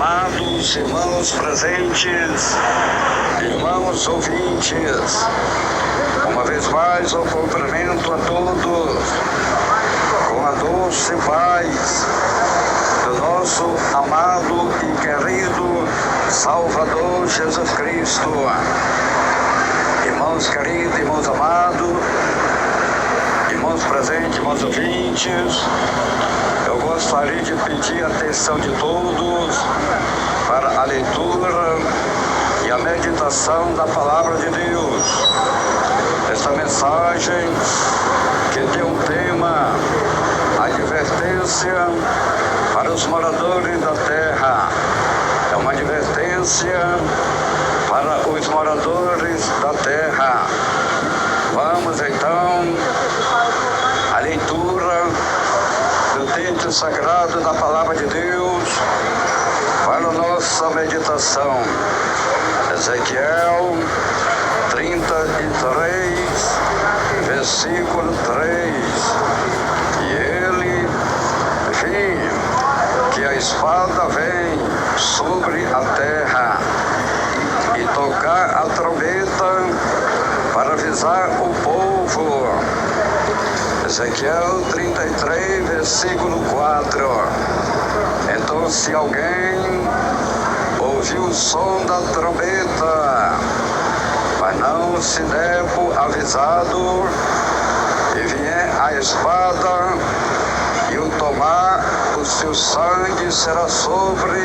Amados irmãos presentes, irmãos ouvintes, uma vez mais eu cumprimento a todos com a doce paz do nosso amado e querido Salvador Jesus Cristo. Irmãos queridos, irmãos amados, irmãos presentes, irmãos ouvintes, eu gostaria de pedir a atenção de todos para a leitura e a meditação da Palavra de Deus. Esta mensagem que tem um tema, advertência para os moradores da terra. É uma advertência para os moradores da terra. Vamos então à leitura do texto sagrado da Palavra de Deus para a nossa meditação. Ezequiel 33, versículo 3. E ele viu que a espada vem sobre a terra, e tocar a trombeta para avisar o povo. Ezequiel 33, versículo 4. Então, se alguém ouviu o som da trombeta, mas não se der por avisado, e vier a espada e o tomar, o seu sangue será sobre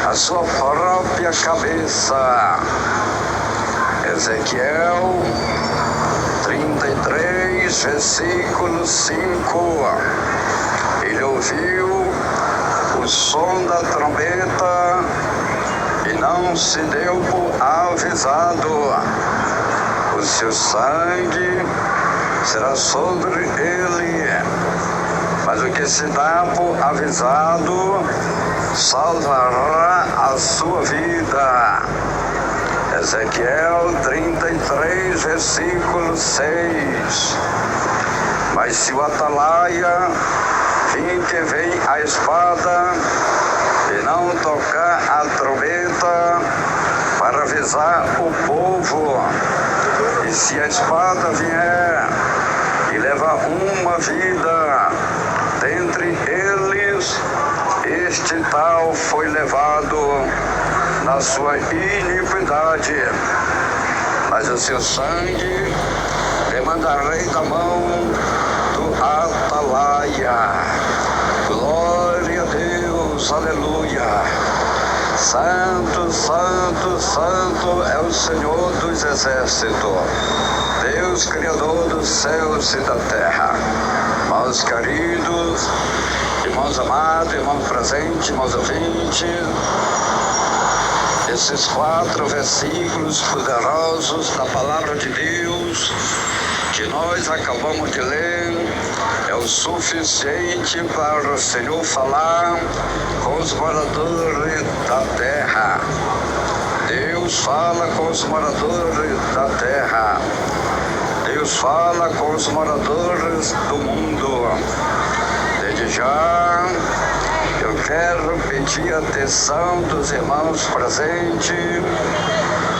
a sua própria cabeça. Ezequiel 33, versículo 5. Ele ouviu o som da trombeta e não se deu por avisado. O seu sangue será sobre ele, mas o que se dá por avisado salvará a sua vida. Ezequiel 33, versículo 6. Mas se o atalaia vir que vem a espada e não tocar a trombeta para avisar o povo, e se a espada vier e levar uma vida dentre eles, este tal foi levado na sua iniquidade, mas o seu sangue demandarei da mão do atalaia. Glória a Deus, aleluia. Santo, santo, santo é o Senhor dos exércitos, Deus Criador dos céus e da terra. Irmãos queridos, irmãos amados, irmãos presentes, irmãos ouvintes, esses 4 versículos poderosos da Palavra de Deus que nós acabamos de ler é o suficiente para o Senhor falar com os moradores da terra. Deus fala com os moradores da terra. Deus fala com os moradores do mundo. Desde já, eu quero pedir a atenção dos irmãos presentes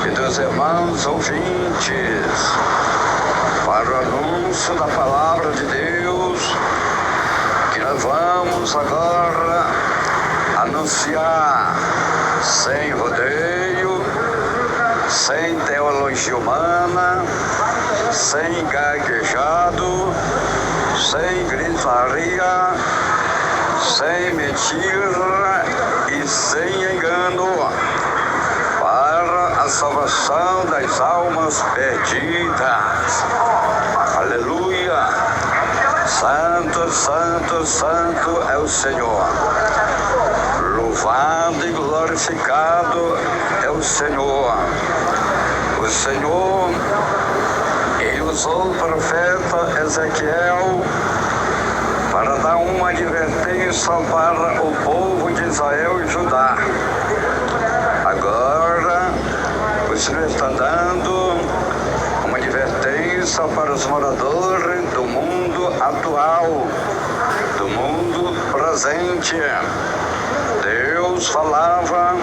e dos irmãos ouvintes para o anúncio da Palavra de Deus, que nós vamos agora anunciar sem rodeio, sem teologia humana, sem gaguejado, sem gritaria, sem mentira e sem engano, para a salvação das almas perdidas. Aleluia! Santo, santo, santo é o Senhor. Louvado e glorificado é o Senhor. O Senhor, ele usou o profeta Ezequiel para dar uma advertência para o povo de Israel e Judá. Agora, o Senhor está dando uma advertência para os moradores do mundo atual, do mundo presente. Deus Deus falava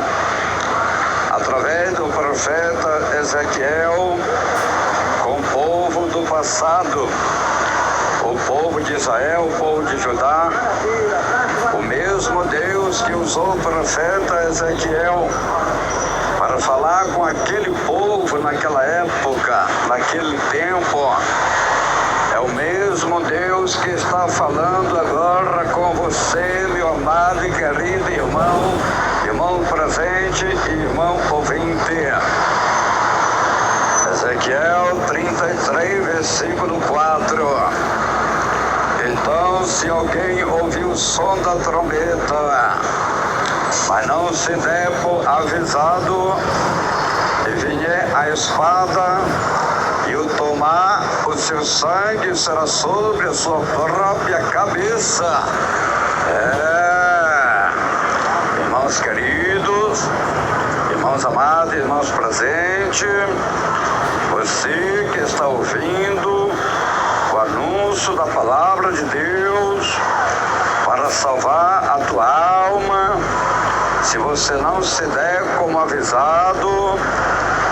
através do profeta Ezequiel com o povo do passado, o povo de Israel, o povo de Judá, o mesmo Deus que usou o profeta Ezequiel para falar com aquele povo naquela época, naquele tempo, é o mesmo Deus que está falando agora com você, meu amado e querido irmão, irmão presente e irmão ouvinte. Ezequiel 33, versículo 4. Então, se alguém ouvir o som da trombeta, mas não se der por avisado, e vier a espada, e o tomar, o seu sangue será sobre a sua própria cabeça. Irmãos queridos, irmãos amados, irmãos presentes, você que está ouvindo o anúncio da palavra de Deus para salvar a tua alma, se você não se der como avisado,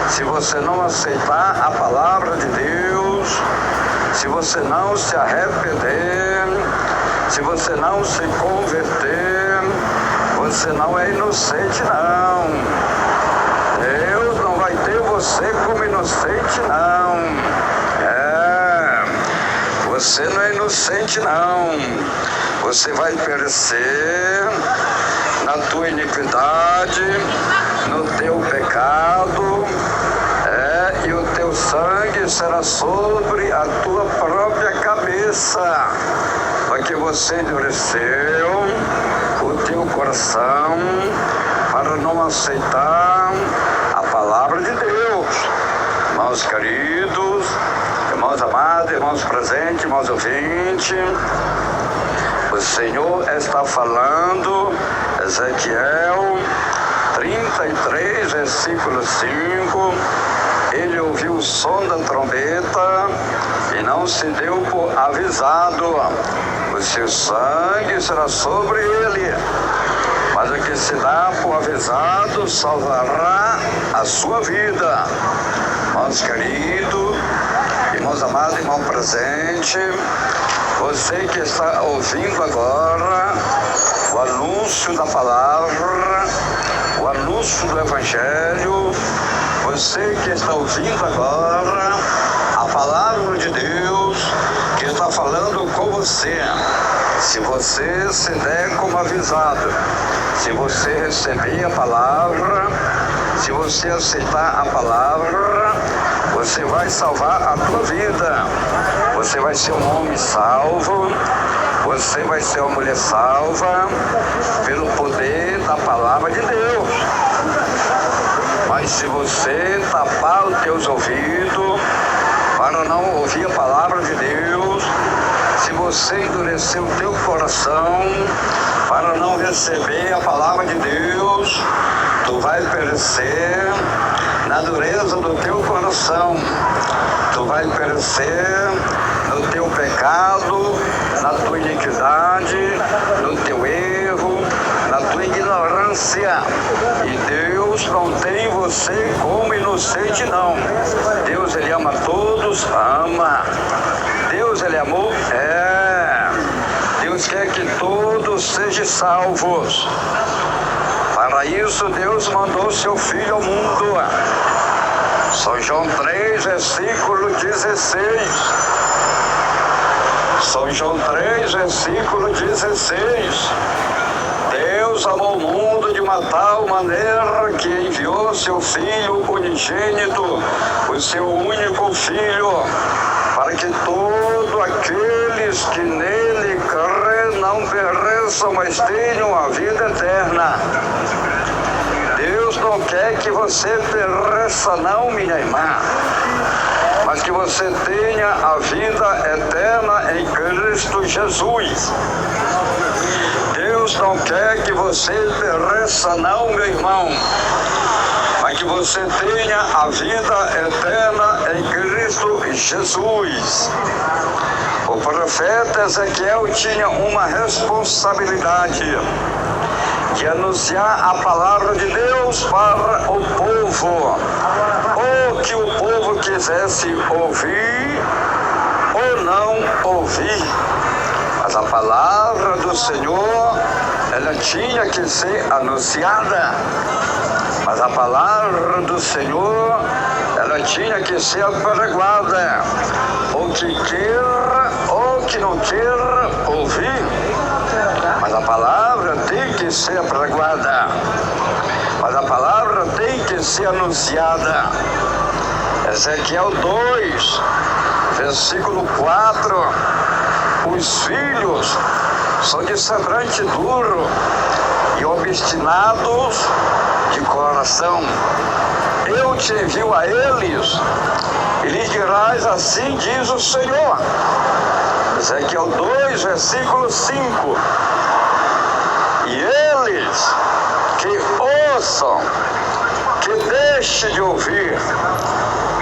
se você não aceitar a palavra de Deus, se você não se arrepender, se você não se converter, você não é inocente não. Deus não vai ter você como inocente não. Você não é inocente não. Você vai perecer na tua iniquidade, no teu pecado, e o teu sangue será sobre a tua própria cabeça, porque você endureceu o teu coração para não aceitar a palavra de Deus. Irmãos queridos, irmãos amados, irmãos presentes, irmãos ouvintes, o Senhor está falando, Ezequiel 33, versículo 5, ele ouviu o som da trombeta e não se deu por avisado, o seu sangue será sobre ele, mas o que se dá por avisado salvará a sua vida. Irmãos queridos, irmãos amados, irmão presente, você que está ouvindo agora o anúncio da palavra, o anúncio do Evangelho, você que está ouvindo agora a palavra de Deus que está falando com você, se você se der como avisado, se você receber a palavra, se você aceitar a palavra, você vai salvar a tua vida. Você vai ser um homem salvo, você vai ser uma mulher salva pelo poder da palavra de Deus. Mas se você tapar os teus ouvidos para não ouvir a palavra de Deus, se você endurecer o teu coração para não receber a palavra de Deus, tu vai perecer na dureza do teu coração, tu vai perecer no teu pecado, na tua iniquidade, no teu erro, na tua ignorância. E Deus não tem você como inocente não. Deus, Ele ama todos, ama. Deus, Ele é amor, Deus quer que todos sejam salvos. Para isso Deus mandou seu Filho ao mundo. São João 3, versículo 16. São João 3, versículo 16. Deus amou o mundo de uma tal maneira que enviou seu Filho unigênito, o seu único Filho, para que todos aqueles que nele crêem não pereçam, mas tenham a vida eterna. Deus não quer que você pereça não, minha irmã, mas que você tenha a vida eterna em Cristo Jesus. Deus não quer que você pereça não, meu irmão, mas que você tenha a vida eterna em Cristo Jesus. O profeta Ezequiel tinha uma responsabilidade. de anunciar a palavra de Deus para o povo, ou que o povo quisesse ouvir ou não ouvir. Mas a palavra do Senhor, ela tinha que ser anunciada. Mas a palavra do Senhor, ela tinha que ser apregoada. Ou que queira, ou que não queira ouvir. Mas a palavra tem que ser apregoada. Mas a palavra tem que ser anunciada. Ezequiel 2, versículo 4. Os filhos são de semblante duro e obstinados de coração. Eu te envio a eles e lhes dirás: assim diz o Senhor. Ezequiel 2, versículo 5. E eles que ouçam, que deixem de ouvir,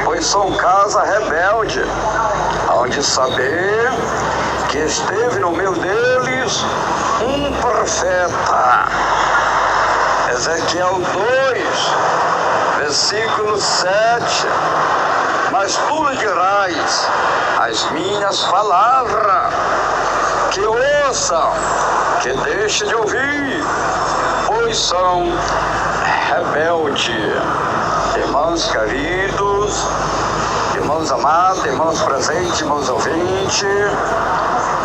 pois são casa rebelde, onde saber que esteve no meio deles um profeta. Ezequiel 2, versículo 7. Mas tu lhe dirás as minhas palavras, que ouçam, que deixem de ouvir, pois são rebeldes. Irmãos queridos, irmãos amados, irmãos presentes, irmãos ouvintes,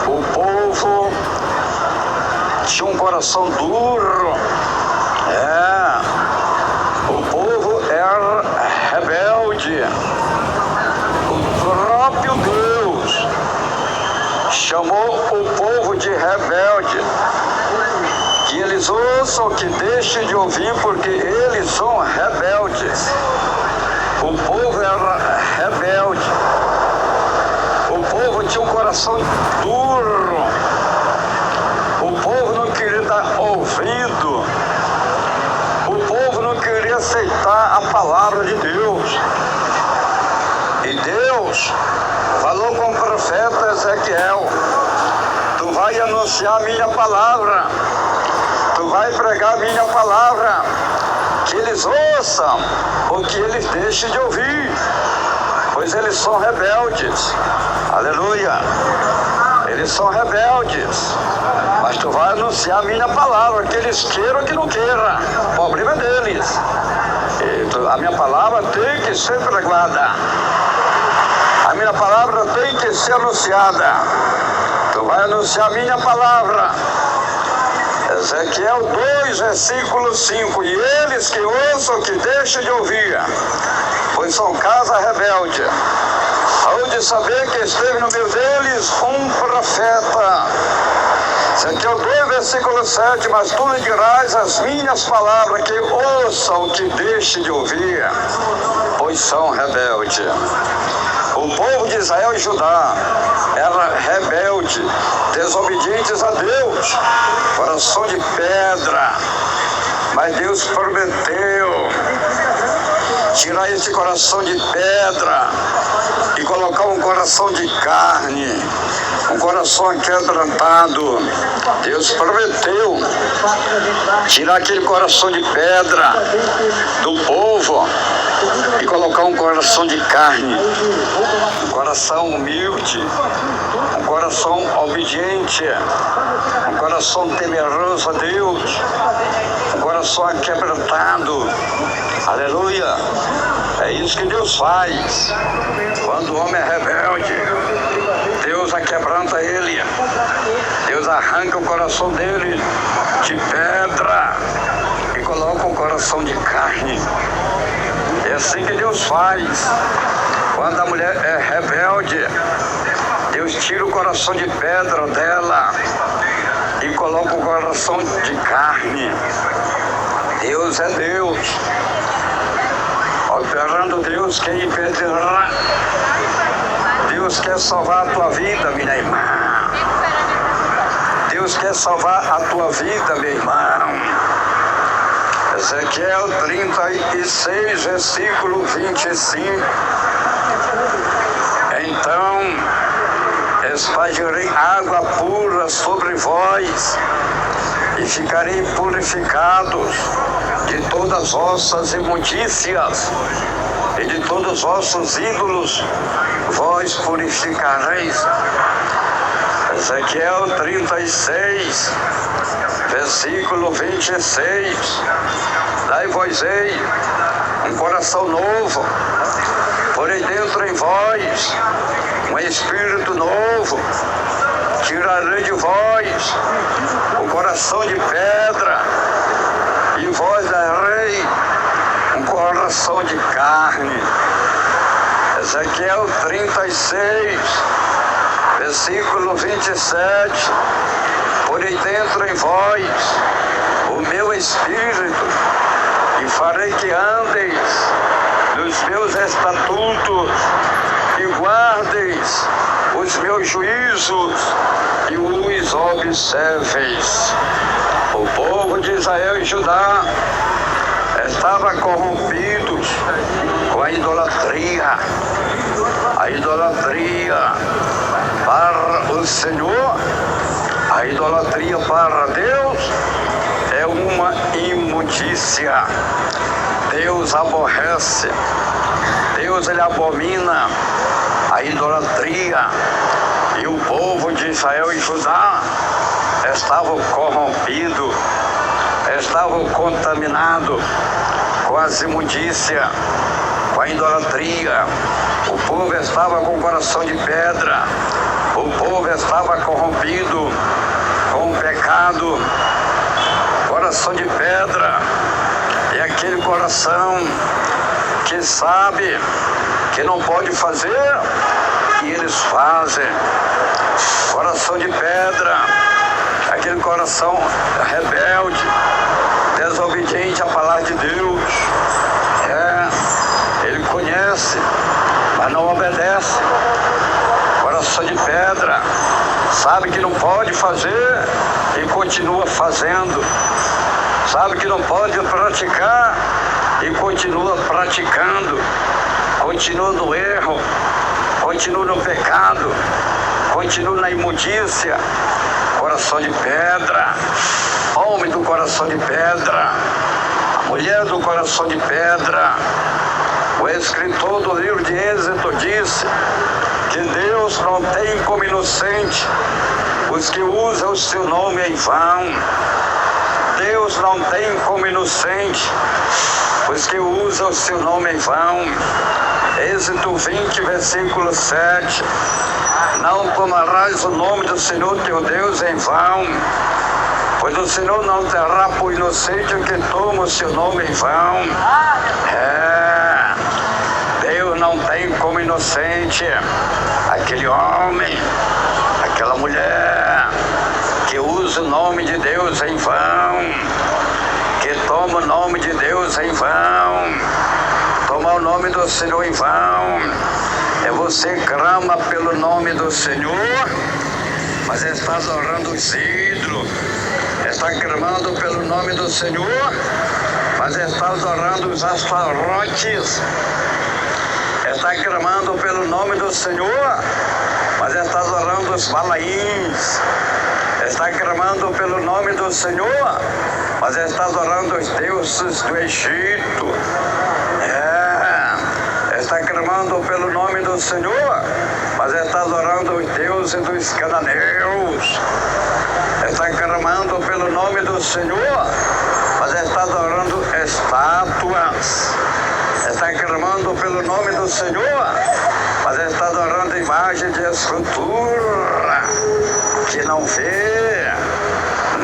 o povo tinha um coração duro. O povo era rebelde. O próprio Deus chamou o povo de rebelde. Que eles ouçam, que deixem de ouvir, porque eles são rebeldes. O povo era rebelde. O povo tinha um coração duro. O povo não queria dar ouvido. O povo não queria aceitar a palavra de Deus. E Deus falou com o profeta Ezequiel: tu vai anunciar a minha palavra. Tu vai pregar a minha palavra. Que eles ouçam ou que eles deixem de ouvir, pois eles são rebeldes. Aleluia. Eles são rebeldes. Mas tu vai anunciar a minha palavra, que eles queiram ou que não queiram. O problema é deles. A minha palavra tem que ser pregada. A minha palavra tem que ser anunciada. Tu vai anunciar a minha palavra. Ezequiel 2, versículo 5. E eles que ouçam, que deixem de ouvir, pois são casa rebelde, onde saber que esteve no meio deles um profeta. Ezequiel 2, versículo 7. Mas tu lhe dirás as minhas palavras, que ouçam, que deixem de ouvir, pois são rebeldes. O povo de Israel e Judá era rebelde, desobedientes a Deus, coração de pedra. Mas Deus prometeu tirar esse coração de pedra e colocar um coração de carne, um coração aquebrantado. Deus prometeu tirar aquele coração de pedra do povo e colocar um coração de carne, um coração humilde, um coração obediente, um coração temeroso a Deus, um coração aquebrantado. Aleluia. É isso que Deus faz. Quando o homem é rebelde, Deus aquebranta ele. Deus arranca o coração dele de pedra e coloca um coração de carne. É assim que Deus faz. Quando a mulher é rebelde, Deus tira o coração de pedra dela e coloca o coração de carne. Deus é Deus. Operando Deus, quem impedirá? Deus quer salvar a tua vida, minha irmã. Deus quer salvar a tua vida, meu irmão. Ezequiel 36, versículo 25. Então espargirei água pura sobre vós, e ficarei purificados de todas vossas imundícias, e de todos os vossos ídolos vós purificareis. Ezequiel 36, versículo 26. Dai-vos-ei um coração novo, porei dentro em vós um espírito novo, tirarei de vós o coração de pedra, e vós darei um coração de carne. Ezequiel 36, versículo 27. Porei dentro em vós o meu espírito, e farei que andeis nos meus estatutos, e guardeis os meus juízos, e os observeis. O povo de Israel e Judá estava corrompidos com a idolatria para o Senhor. A idolatria para Deus é uma imundícia. Deus aborrece, Deus ele abomina a idolatria. E o povo de Israel e Judá estavam corrompidos, estavam contaminados com as imundícias, com a idolatria. O povo estava com o coração de pedra, o povo estava corrompido com o pecado. Coração de pedra é aquele coração que sabe que não pode fazer e eles fazem. Coração de pedra, aquele coração rebelde, desobediente à palavra de Deus. Ele conhece, mas não obedece. Coração de pedra, sabe que não pode fazer e continua fazendo. Sabe que não pode praticar e continua praticando. Continua no erro, continua no pecado, continua na imundícia. Coração de pedra, homem do coração de pedra, a mulher do coração de pedra. O escritor do livro de Êxodo disse que Deus não tem como inocente os que usam o seu nome em vão. Deus não tem como inocente os que usam o seu nome em vão. Êxodo 20, versículo 7. Não tomarás o nome do Senhor teu Deus em vão, pois o Senhor não terá por inocente o que toma o seu nome em vão. Deus não tem como inocente aquele homem, aquela mulher que usa o nome de Deus em vão, que toma o nome de Deus em vão. Tomar o nome do Senhor em vão é você clama pelo nome do Senhor, mas está adorando os ídolos. Está clamando pelo nome do Senhor, mas está adorando os astarotes. Está clamando pelo nome do Senhor, mas está adorando os balaíns. Está clamando pelo nome do Senhor, mas está adorando os deuses do Egito. Está clamando pelo nome do Senhor, mas está adorando os deuses dos cananeus. Está clamando pelo nome do Senhor, mas está adorando estátuas. Está clamando pelo nome do Senhor, mas está adorando imagem de escultura, que não vê,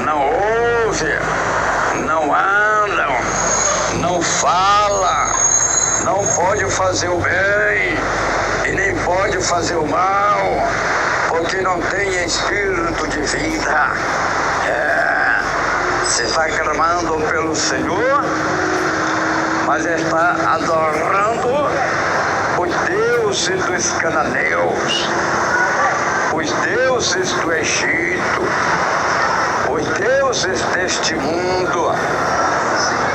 não ouve, não anda, não fala, não pode fazer o bem e nem pode fazer o mal, porque não tem espírito de vida. Se está clamando pelo Senhor, mas está adorando os deuses dos cananeus, os deuses do Egito, os deuses deste mundo.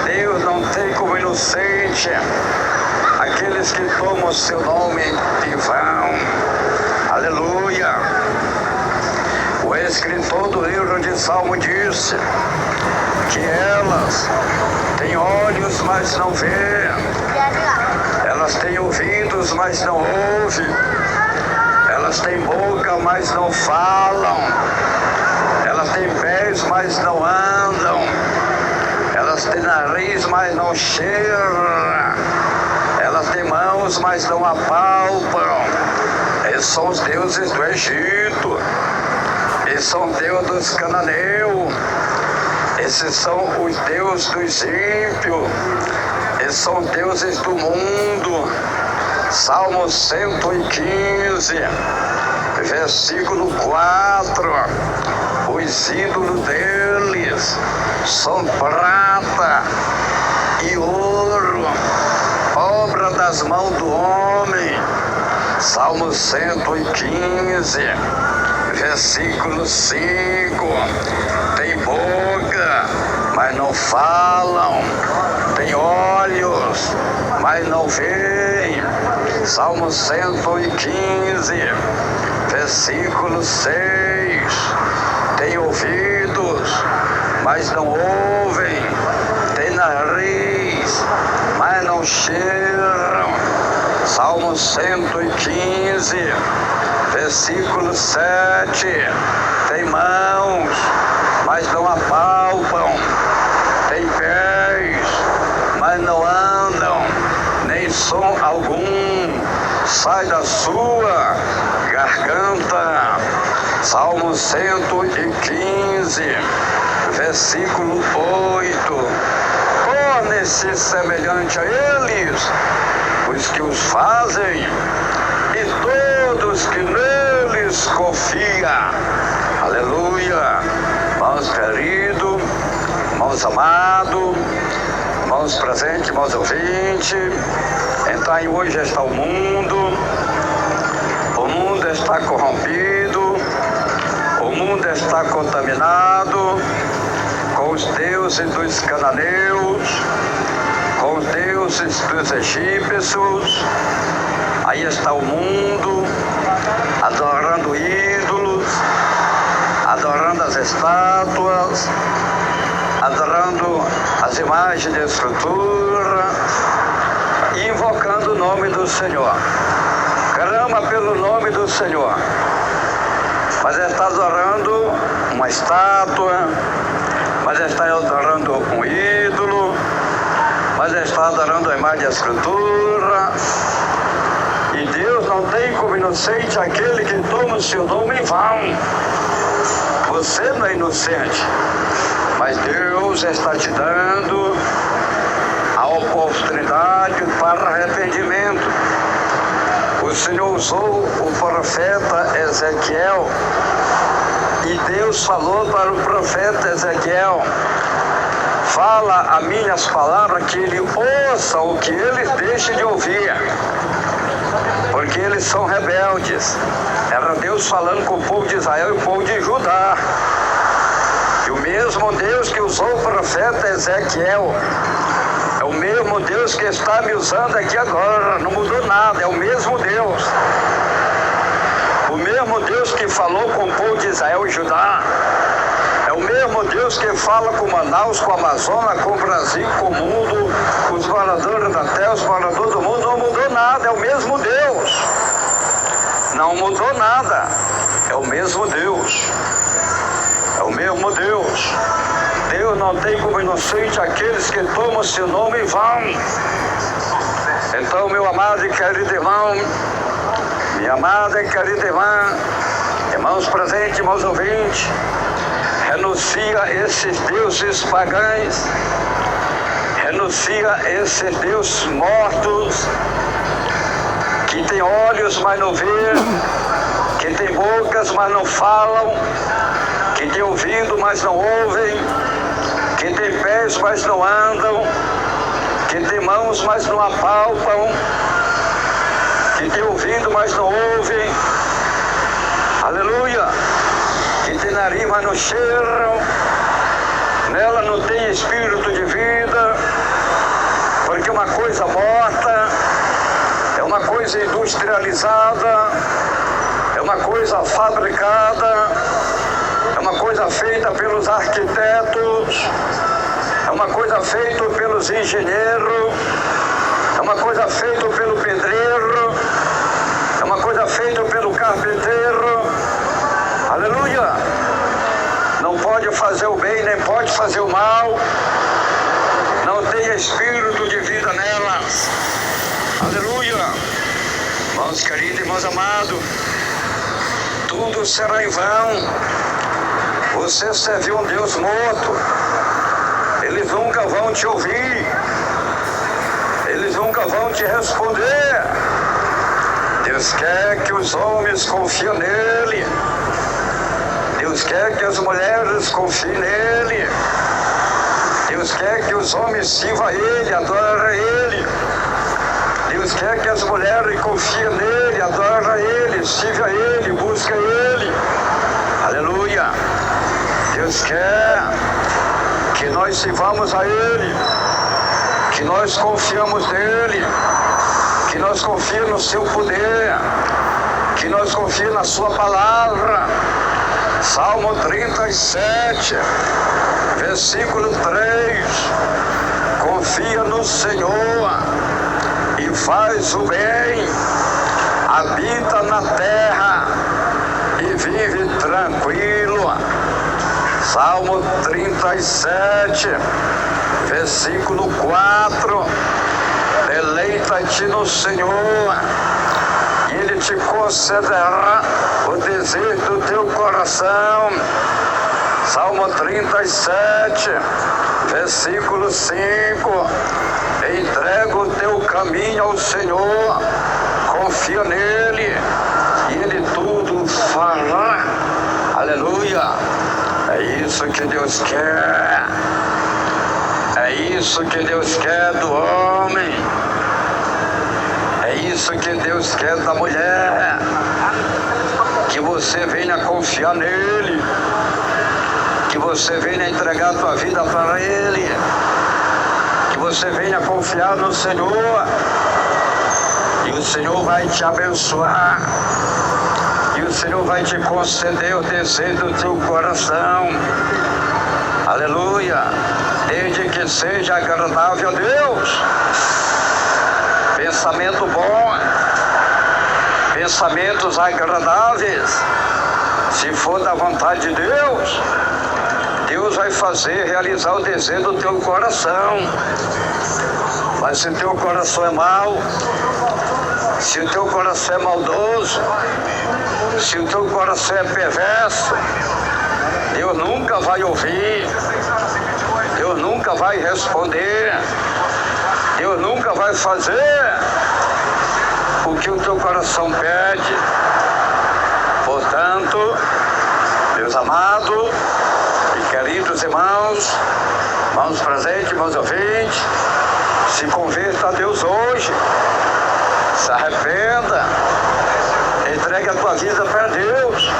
Deus não tem como inocente aqueles que tomam o seu nome em vão. Aleluia! O O escritor do livro de Salmo disse que elas têm olhos, mas não veem. Elas têm ouvidos, mas não ouvem. Elas têm boca, mas não falam. Elas têm pés, mas não andam. Elas têm nariz, mas não cheiram. Elas têm mãos, mas não apalpam. Esses são os deuses do Egito. Esses são os deuses dos cananeus. Esses são os deuses dos ímpios. Esses são os deuses do mundo. Salmo 115, versículo 4. Os ídolos deles são prata e ouro, obra das mãos do homem. Salmo 115, versículo 5. Tem boca, mas não falam. Tem olhos, mas não veem. Salmo 115, versículo 6. Tem ouvidos, mas não ouvem. Tem nariz, mas não cheiram. Salmo 115, versículo 7. Tem mãos, mas não apalpam. Tem pés, mas não andam. Nem som algum sai da sua garganta. Salmo 115, versículo 8. Torne-se semelhante a eles os que os fazem e todos que neles confiam. Aleluia. Irmãos queridos, irmãos amados, irmãos presentes, irmãos ouvintes, então hoje está o mundo está corrompido, o mundo está contaminado com os deuses dos cananeus, com os deuses dos egípcios. Aí está o mundo adorando ídolos, adorando as estátuas, adorando as imagens de escultura e invocando o nome do Senhor. Clama pelo nome do Senhor, mas está adorando uma estátua, mas está adorando um ídolo, mas está adorando a imagem de escultura. E Deus não tem como inocente aquele que toma o seu nome em vão. Você não é inocente, mas Deus está te dando a oportunidade para arrependimento. O Senhor usou o profeta Ezequiel e Deus falou para o profeta Ezequiel: fala as minhas palavras, que ele ouça o que eles deixem de ouvir, porque eles são rebeldes. Era Deus falando com o povo de Israel e o povo de Judá. E o mesmo Deus que usou o profeta Ezequiel é o mesmo Deus que está me usando aqui agora. Não mudou nada, é o mesmo Deus. O mesmo Deus que falou com o povo de Israel e Judá é o mesmo Deus que fala com Manaus, com Amazonas, com o Brasil, com o mundo, com os moradores da terra, os moradores do mundo. Não mudou nada, é o mesmo Deus. Não mudou nada, é o mesmo Deus. É o mesmo Deus. Deus não tem como inocente aqueles que tomam seu nome em vão. Então, meu amado e querido irmão, minha amada e querida irmã, irmãos presentes, irmãos ouvintes, renuncia esses deuses pagãos, renuncia esses deuses mortos, que tem olhos, mas não vê, que tem bocas, mas não falam, que tem ouvido, mas não ouvem, que tem pés, mas não andam, que tem mãos, mas não apalpam, que tem ouvido, mas não ouvem. Aleluia! Que tem nariz, mas não cheiram. Nela não tem espírito de vida, porque é uma coisa morta, é uma coisa industrializada, é uma coisa fabricada, uma coisa feita pelos arquitetos, é uma coisa feita pelos engenheiros, é uma coisa feita pelo pedreiro, é uma coisa feita pelo carpinteiro. Aleluia! Não pode fazer o bem, nem pode fazer o mal. Não tem espírito de vida nela. Aleluia! Irmãos queridos, irmãos amados, tudo será em vão. Você serviu um Deus morto. Eles nunca vão te ouvir. Eles nunca vão te responder. Deus quer que os homens confiem nele. Deus quer que as mulheres confiem nele. Deus quer que os homens sirvam a ele, adorem a ele. Deus quer que as mulheres confiem nele, adorem a ele, sirvam a ele, busquem ele. Aleluia! Deus quer que nós sirvamos a ele, que nós confiamos nele, que nós confiamos no seu poder, que nós confiamos na sua palavra. Salmo 37, versículo 3. Confia no Senhor e faz o bem, habita na terra e vive tranquilo. Salmo 37, versículo 4. Deleita-te no Senhor e Ele te concederá o desejo do teu coração. Salmo 37, versículo 5. Entrega o teu caminho ao Senhor, confia nele e Ele tudo fará. Aleluia! É isso que Deus quer. É isso que Deus quer do homem. É isso que Deus quer da mulher. Que você venha confiar nele. Que você venha entregar a tua vida para ele. Que você venha confiar no Senhor. E o Senhor vai te abençoar. E o Senhor vai te conceder o desejo do teu coração. Aleluia! Desde que seja agradável a Deus. Pensamento bom. Pensamentos agradáveis. Se for da vontade de Deus, Deus vai fazer, realizar o desejo do teu coração. Mas se o teu coração é mau, se o teu coração é maldoso, se o teu coração é perverso, Deus nunca vai ouvir, Deus nunca vai responder, Deus nunca vai fazer o que o teu coração pede. Portanto, Deus amado e queridos irmãos, irmãos presentes, irmãos ouvintes, se converta a Deus hoje, se arrependa, entregue a tua vida para Deus,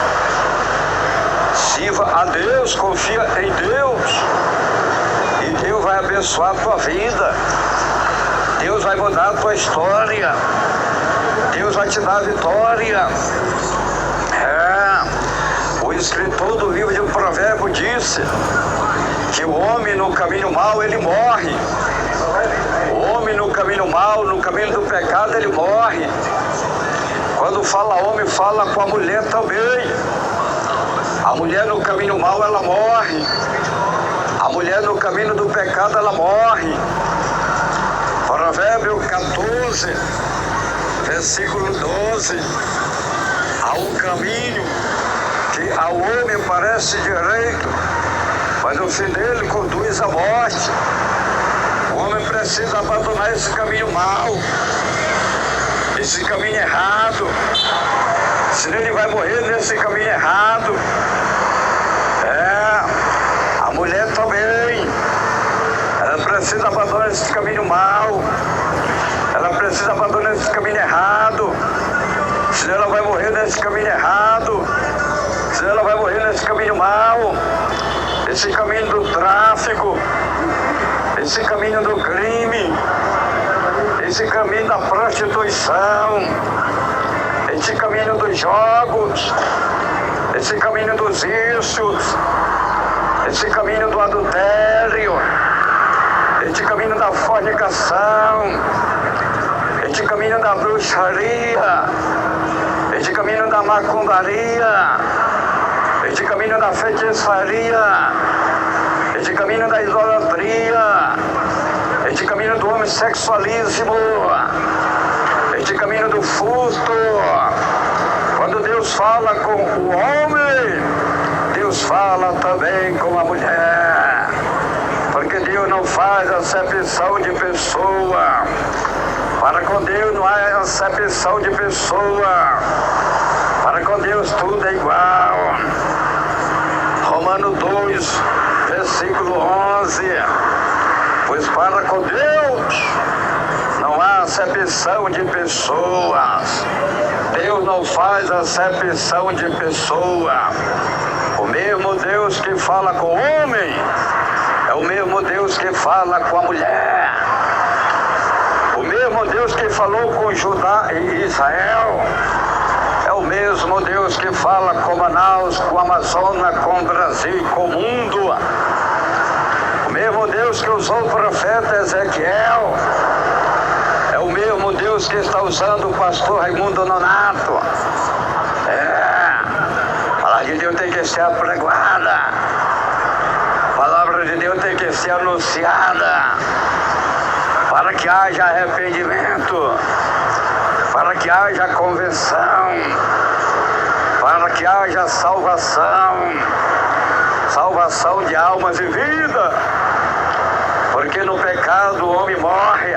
sirva a Deus, confia em Deus, e Deus vai abençoar a tua vida, Deus vai mudar a tua história, Deus vai te dar vitória. O escritor do livro de Provérbios disse que o homem no caminho mau ele morre. O homem no caminho mau, no caminho do pecado, ele morre. Quando fala homem, fala com a mulher também. A mulher no caminho mau, ela morre. A mulher no caminho do pecado, ela morre. Provérbio 14, versículo 12. Há um caminho que ao homem parece direito, mas o fim dele conduz à morte. O homem precisa abandonar esse caminho mau, esse caminho errado, senão ele vai morrer nesse caminho errado. A mulher também, ela precisa abandonar esse caminho mau, ela precisa abandonar esse caminho errado, senão ela vai morrer nesse caminho errado, senão ela vai morrer nesse caminho mau, esse caminho do tráfico, esse caminho do crime, esse caminho da prostituição, esse caminho dos jogos, esse caminho dos vícios, esse caminho do adultério, esse caminho da fornicação, esse caminho da bruxaria, esse caminho da macumbaria, esse caminho da feitiçaria, esse caminho da idolatria, esse caminho do homossexualismo, esse caminho do furto. Quando Deus fala com o homem, Deus fala também com a mulher, porque Deus não faz acepção de pessoa. Para com Deus não há acepção de pessoa. Para com Deus tudo é igual. Romanos 2, versículo 11. Pois para com Deus não há acepção de pessoas. Deus não faz acepção de pessoa. O mesmo Deus que fala com o homem é o mesmo Deus que fala com a mulher. O mesmo Deus que falou com Judá e Israel é o mesmo Deus que fala com Manaus, com Amazonas, com o Brasil e com o mundo. O mesmo Deus que usou o profeta Ezequiel é o mesmo Deus que está usando o pastor Raimundo Nonato. A palavra de Deus tem que ser apregoada. A palavra de Deus tem que ser anunciada. Para que haja arrependimento, para que haja conversão, para que haja salvação, salvação de almas e vida. Porque no pecado o homem morre,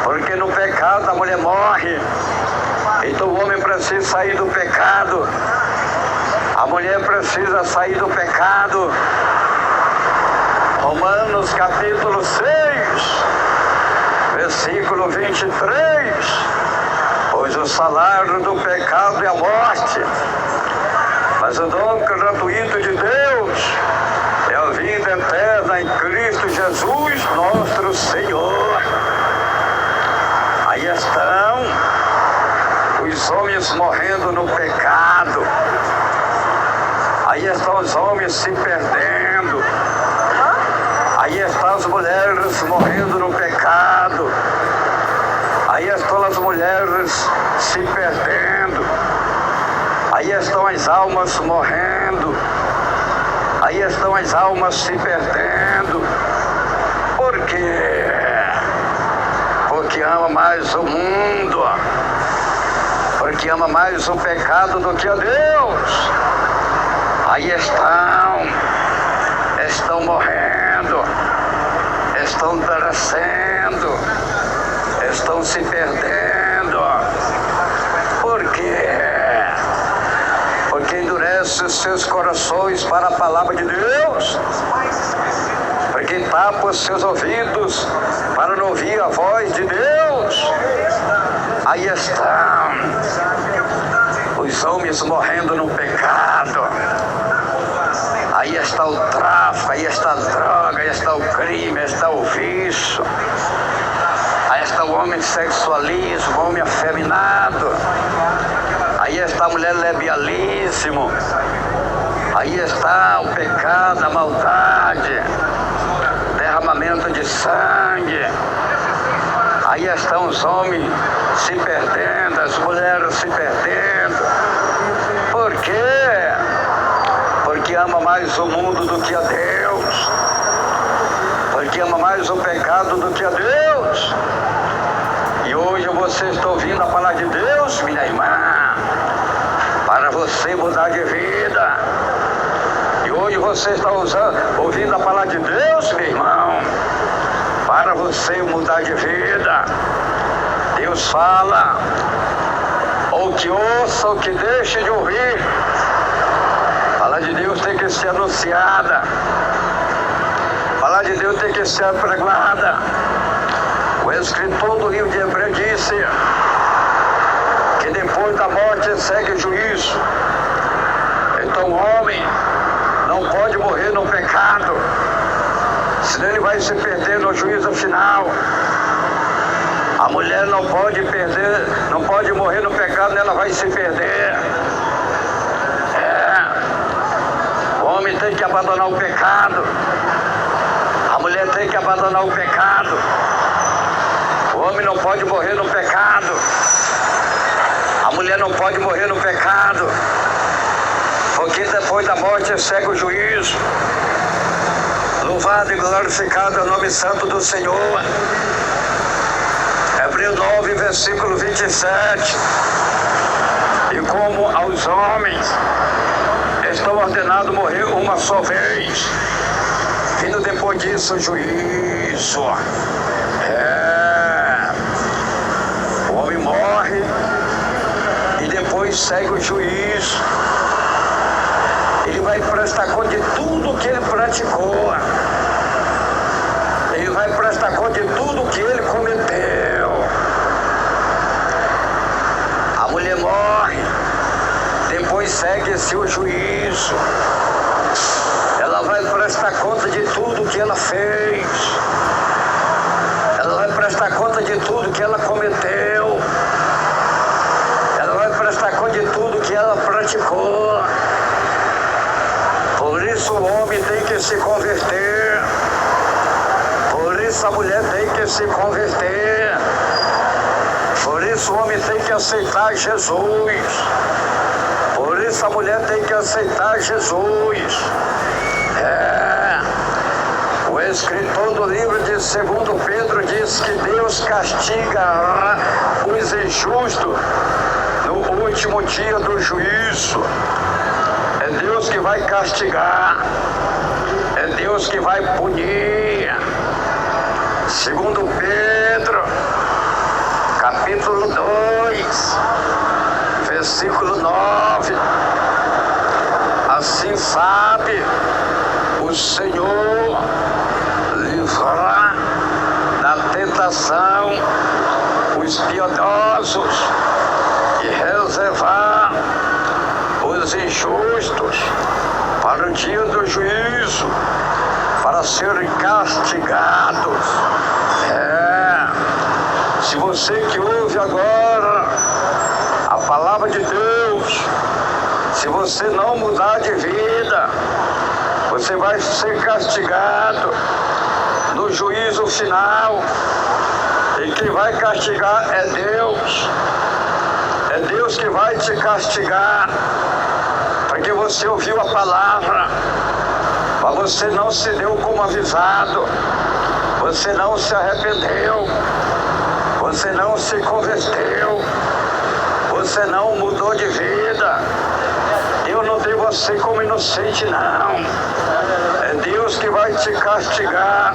porque no pecado a mulher morre. Então o homem precisa sair do pecado, a mulher precisa sair do pecado. Romanos capítulo 6, versículo 23. Pois o salário do pecado é a morte, mas o dom gratuito de Deus é a vida eterna em Cristo Jesus, nosso Senhor. Aí estão os homens morrendo no pecado. Aí estão os homens se perdendo. Aí estão as mulheres morrendo no pecado. Aí estão as mulheres se perdendo. Aí estão as almas morrendo. Aí estão as almas se perdendo. Por quê? Porque ama mais o mundo. Porque ama mais o pecado do que a Deus. Aí estão morrendo, estão perecendo, estão se perdendo. Por quê? Porque endurece os seus corações para a palavra de Deus, porque tapa os seus ouvidos para não ouvir a voz de Deus. Aí estão os homens morrendo no pecado. Aí está o tráfico, aí está a droga, aí está o crime, aí está o vício. Aí está o homem sexualismo, o homem afeminado. Aí está a mulher lebialíssimo. Aí está o pecado, a maldade, derramamento de sangue. Aí estão os homens se perdendo, as mulheres se perdendo. Por quê? Porque ama mais o mundo do que a Deus. Porque ama mais o pecado do que a Deus. E hoje você está ouvindo a palavra de Deus, minha irmã, para você mudar de vida. E hoje você está ouvindo a palavra de Deus, meu irmão, para você mudar de vida. Deus fala, ou que ouça, ou que deixe de ouvir. A palavra de Deus tem que ser anunciada. A palavra de Deus tem que ser pregada. O escritor do livro de Hebreus disse que depois da morte segue o juízo. Então o homem não pode morrer no pecado, senão ele vai se perder no juízo final. A mulher não pode morrer no pecado, ela vai se perder. homem tem que abandonar o pecado. A mulher tem que abandonar o pecado. O homem não pode morrer no pecado. A mulher não pode morrer no pecado. Porque depois da morte segue o juízo. Louvado e glorificado é o nome santo do Senhor. Hebreus 9, versículo 27. E como aos homens estão ordenados morrer uma só vez, vindo depois disso o juízo. O homem morre e depois segue o juízo. Ele vai prestar conta de tudo que ele praticou. Ele vai prestar conta de tudo que ele cometeu. A mulher morre, depois segue-se o juízo. Ela vai prestar conta de tudo que ela fez. Ela vai prestar conta de tudo que ela cometeu. Ela vai prestar conta de tudo que ela praticou. Por isso o homem tem que se converter. Por isso a mulher tem que se converter. Por isso o homem tem que aceitar Jesus. Por isso a mulher tem que aceitar Jesus. O escritor do livro de 2 Pedro diz que Deus castiga os injustos no último dia do juízo. É Deus que vai castigar. É Deus que vai punir. 2 Pedro, capítulo 2, versículo 9. Assim sabe o Senhor livrar da tentação os piedosos e reservar os injustos para o dia do juízo, para serem castigados. Se você que ouve agora a palavra de Deus, se você não mudar de vida, você vai ser castigado no juízo final. E quem vai castigar é Deus. É Deus que vai te castigar, porque você ouviu a palavra, mas você não se deu como avisado. Você não se arrependeu. Você não se converteu. Você não mudou de vida. Eu não tenho você como inocente, não. É Deus que vai te castigar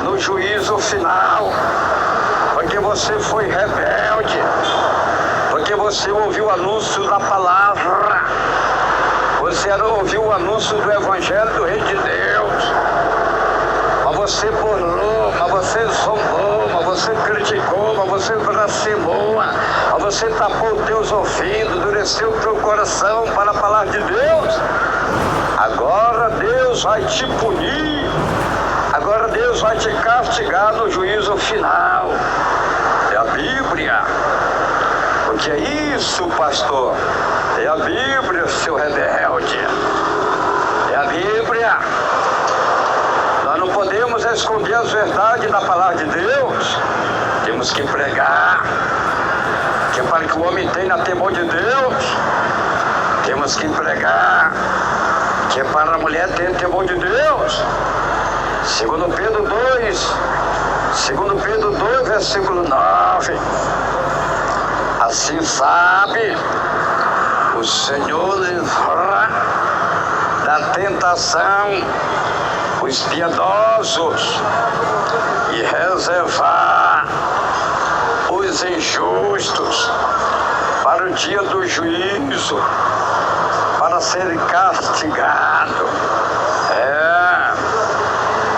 no juízo final, porque você foi rebelde, porque você ouviu o anúncio da palavra, você ouviu o anúncio do Evangelho do Reino de Deus, mas você burlou, mas você zombou, mas você criticou, mas você blasfemou, mas você tapou os teus ouvidos, endureceu o teu coração para a palavra de Deus. Agora Deus vai te punir. Agora Deus vai te castigar no juízo final. É a Bíblia. O que é isso, pastor? É a Bíblia, seu rebelde. É a Bíblia. Nós não podemos esconder as verdades da palavra de Deus. Temos que pregar. Que é para que o homem tenha temor de Deus. Temos que pregar. Que é para a mulher ter temor de Deus. 2 Pedro 2, versículo 9. Assim sabe o Senhor livrar da tentação os piedosos e reservar os injustos para o dia do juízo, para serem castigados.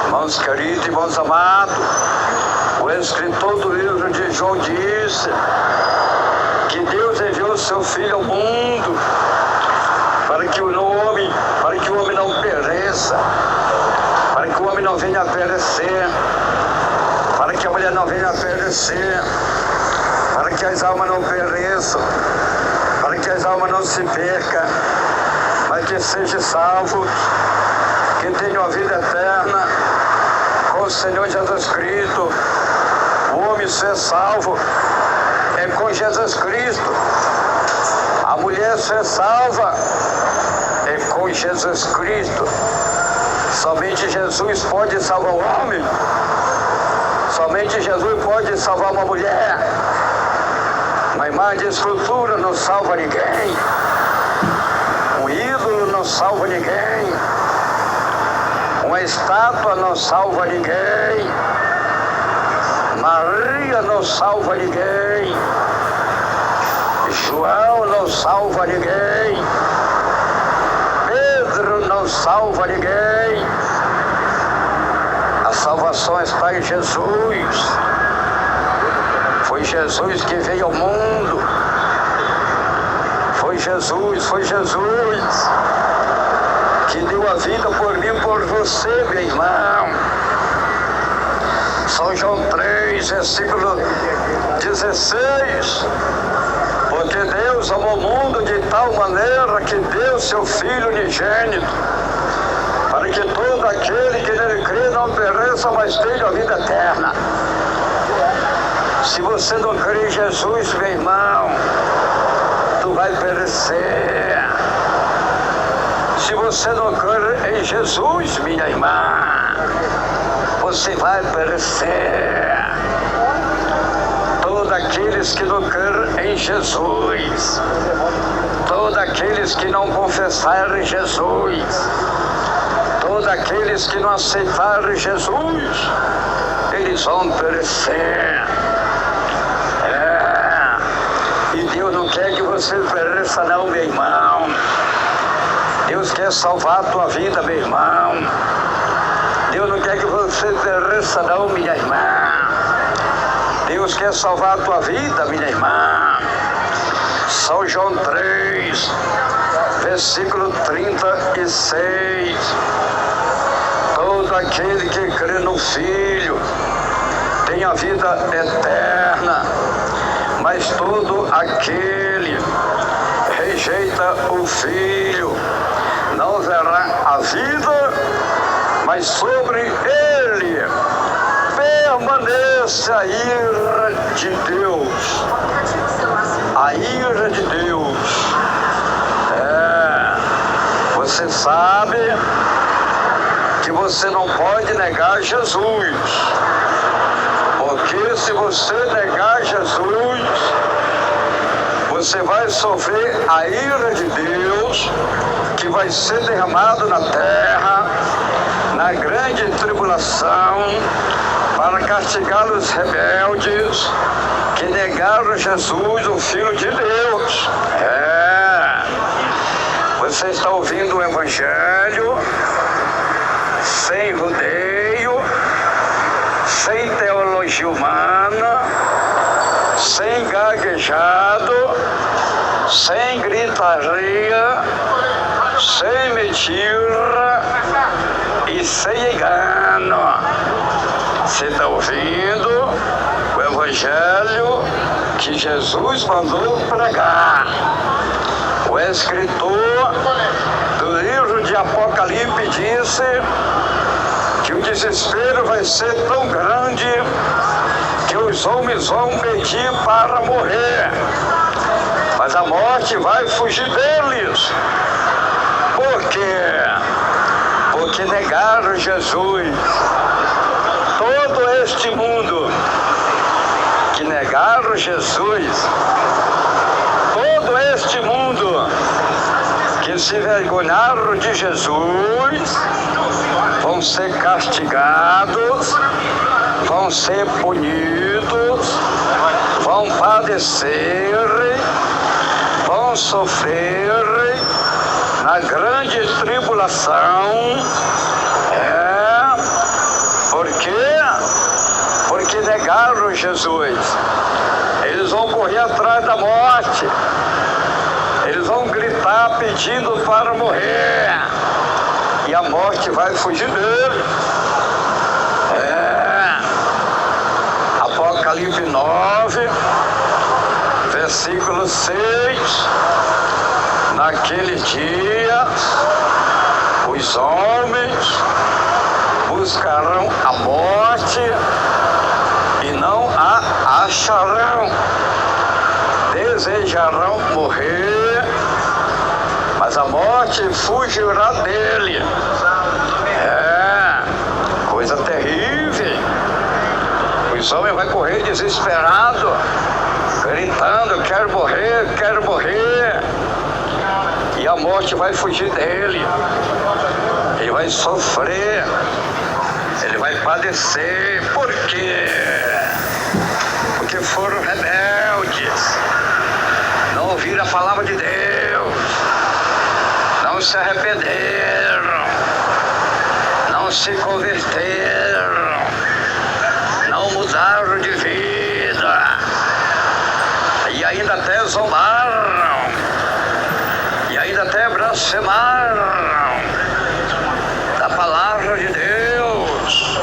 Irmãos queridos, irmãos amados, o escritor do livro de João disse que Deus enviou seu Filho ao mundo para que o homem não pereça, para que o homem não venha a perecer, para que a mulher não venha a perecer, para que as almas não pereçam, para que as almas não se percam, mas que seja salvo, que tenha uma vida eterna com o Senhor Jesus Cristo. O homem ser salvo é com Jesus Cristo. A mulher ser salva é com Jesus Cristo. Somente Jesus pode salvar o homem. Somente Jesus pode salvar uma mulher. Uma imagem de escultura não salva ninguém. Um ídolo não salva ninguém. Uma estátua não salva ninguém. Maria não salva ninguém. João não salva ninguém. Pedro não salva ninguém. A salvação está em Jesus. Foi Jesus que veio ao mundo. Foi Jesus que deu a vida por mim e por você, meu irmão. São João 3, versículo 16. Porque Deus amou o mundo de tal maneira que deu seu Filho unigênito, para que todo aquele que nele crê não pereça, mas tenha a vida eterna. Se você não crê em Jesus, meu irmão, tu vai perecer. Se você não crê em Jesus, minha irmã, você vai perecer. Todos aqueles que não crêem em Jesus, todos aqueles que não confessarem Jesus, todos aqueles que não aceitarem Jesus, eles vão perecer. E Deus não quer que você pereça não, meu irmão. Deus quer salvar a tua vida, meu irmão. Deus não quer que você pereça não, minha irmã. Deus quer salvar a tua vida, minha irmã. São João 3, versículo 36. Todo aquele que crê no Filho tem a vida eterna, mas todo aquele que rejeita o Filho não verá a vida, mas sobre ele permanece a ira de Deus. A ira de Deus. Você sabe que você não pode negar Jesus. Porque se você negar Jesus, você vai sofrer a ira de Deus, que vai ser derramado na terra, na grande tribulação, para castigar os rebeldes que negaram Jesus, o Filho de Deus. Você está ouvindo o Evangelho sem rodeio, sem teologia humana, sem gaguejado, sem gritaria, sem mentira e sem engano. Você está ouvindo o Evangelho que Jesus mandou pregar. O escritor do livro de Apocalipse disse que o desespero vai ser tão grande que os homens vão pedir para morrer, mas a morte vai fugir deles. Por quê? Porque negaram Jesus. Todo este mundo que negaram Jesus, todo este mundo que se envergonharam de Jesus, vão ser castigados, vão ser punidos, vão padecer, vão sofrer na grande tribulação. Por quê? Porque negaram Jesus. Eles vão correr atrás da morte. Eles vão gritar pedindo para morrer. E a morte vai fugir dele. Apocalipse 9, versículo 6. Naquele dia, os homens buscarão a morte e não a acharão. Desejarão morrer, mas a morte fugirá dele. Coisa terrível. Os homens vão correr desesperado, gritando: quero morrer, quero morrer. E a morte vai fugir dele. Ele vai sofrer, ele vai padecer. Por quê? Porque foram rebeldes, não ouviram a palavra de Deus, não se arrependeram, não se converteram, não mudaram de vida, e ainda até zombaram, e ainda até blasfemaram da palavra de Deus,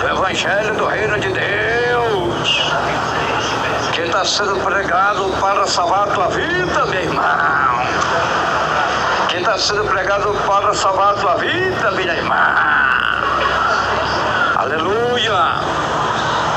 do Evangelho do Reino de Deus, que está sendo pregado para salvar a tua vida, meu irmão. Que está sendo pregado para salvar a tua vida, minha irmã.